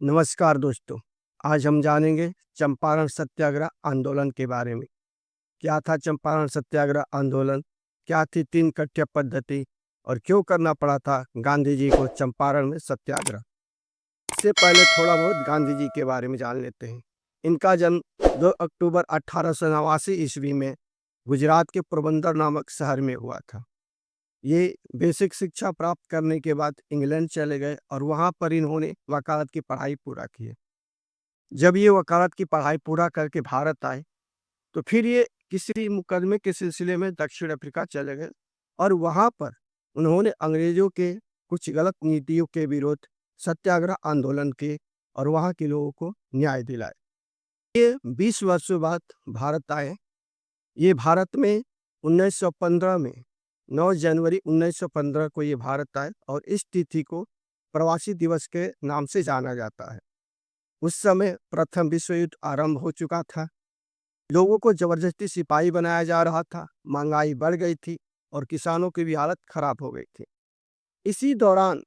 नमस्कार दोस्तों। आज हम जानेंगे चंपारण सत्याग्रह आंदोलन के बारे में। क्या था चंपारण सत्याग्रह आंदोलन? क्या थी 3 कट्या पद्धति और क्यों करना पड़ा था गांधी जी को चंपारण में सत्याग्रह? इससे पहले थोड़ा बहुत गांधी जी के बारे में जान लेते हैं। इनका जन्म 2 अक्टूबर 1889 ईस्वी में गुजरात के पोरबंदर नामक शहर में हुआ था। ये बेसिक शिक्षा प्राप्त करने के बाद इंग्लैंड चले गए और वहाँ पर इन्होंने वकालत की पढ़ाई पूरा की। जब ये वकालत की पढ़ाई पूरा करके भारत आए, तो फिर ये किसी मुकदमे के सिलसिले में दक्षिण अफ्रीका चले गए और वहाँ पर उन्होंने अंग्रेजों के कुछ गलत नीतियों के विरोध सत्याग्रह आंदोलन किए और वहाँ के लोगों को न्याय दिलाए। ये 20 वर्षों बाद भारत आए। ये भारत में 1915 में 9 जनवरी 1915 को ये भारत आए और इस तिथि को प्रवासी दिवस के नाम से जाना जाता है। उस समय प्रथम विश्व युद्ध आरंभ हो चुका था। लोगों को जबरदस्ती सिपाही बनाया जा रहा था, महंगाई बढ़ गई थी और किसानों की भी हालत खराब हो गई थी। इसी दौरान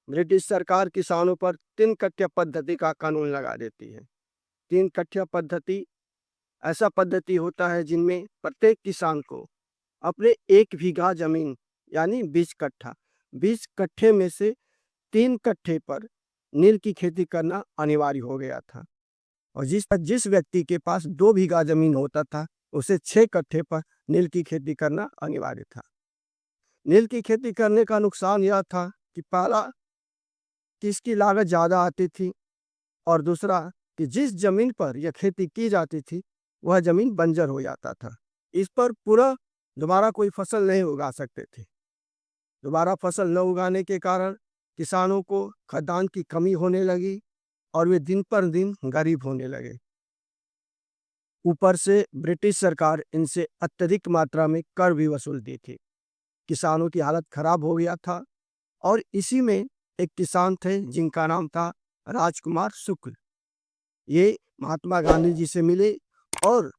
ब्रिटिश सरकार किसानों पर 3 कट्या पद्धति का कानून लगा देती है। 3 कट्या पद्धति ऐसा पद्धति होता है जिनमें प्रत्येक किसान को अपने 1 बीघा जमीन यानी 20 कट्ठे में से 3 कट्ठे पर नील की खेती करना अनिवार्य हो गया था और जिस व्यक्ति के पास 2 बीघा जमीन होता था, उसे 6 कट्ठे पर नील की खेती करना अनिवार्य था। नील की खेती करने का नुकसान यह था कि पहला कि इसकी लागत ज़्यादा आती थी और दूसरा कि जिस जमीन पर यह खेती की जाती थी, वह जमीन बंजर हो जाता था। इस पर पूरा दोबारा कोई फसल नहीं उगा सकते थे। दोबारा फसल न उगाने के कारण किसानों को खाद्यान्न की कमी होने लगी और वे दिन पर दिन गरीब होने लगे। ऊपर से ब्रिटिश सरकार इनसे अत्यधिक मात्रा में कर भी वसूलती थी। किसानों की हालत खराब हो गया था और इसी में एक किसान थे जिनका नाम था राजकुमार शुक्ल। ये महात्मा गांधी जी से मिले और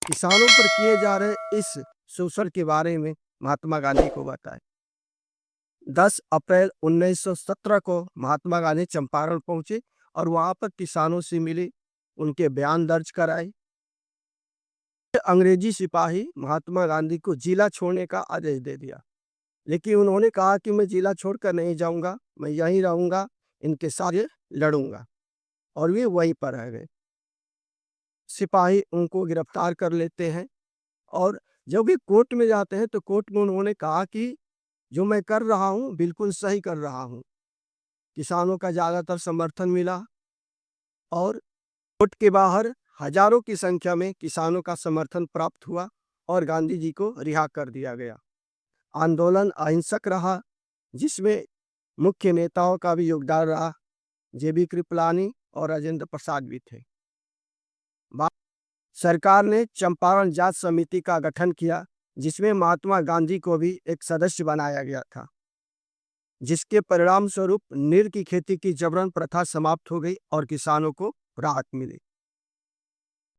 किसानों पर किए जा रहे इस शोषण के बारे में महात्मा गांधी को बताए। 10 अप्रैल 1917 को महात्मा गांधी चंपारण पहुंचे और वहां पर किसानों से मिले, उनके बयान दर्ज कराए। अंग्रेजी सिपाही महात्मा गांधी को जिला छोड़ने का आदेश दे दिया, लेकिन उन्होंने कहा कि मैं जिला छोड़कर नहीं जाऊंगा, मैं यहीं रहूंगा, इनके साथ लड़ूंगा और वे वहीं पर रह गए। सिपाही उनको गिरफ्तार कर लेते हैं और जब वे कोर्ट में जाते हैं तो कोर्ट में उन्होंने कहा कि जो मैं कर रहा हूं बिल्कुल सही कर रहा हूं। किसानों का ज़्यादातर समर्थन मिला और कोर्ट के बाहर हजारों की संख्या में किसानों का समर्थन प्राप्त हुआ और गांधी जी को रिहा कर दिया गया। आंदोलन अहिंसक रहा, जिसमें मुख्य नेताओं का भी योगदान रहा। जेबी कृपलानी और राजेंद्र प्रसाद भी थे। सरकार ने चंपारण जांच समिति का गठन किया, जिसमें महात्मा गांधी को भी एक सदस्य बनाया गया था, जिसके परिणाम स्वरूप नील की खेती की जबरन प्रथा समाप्त हो गई और किसानों को राहत मिली।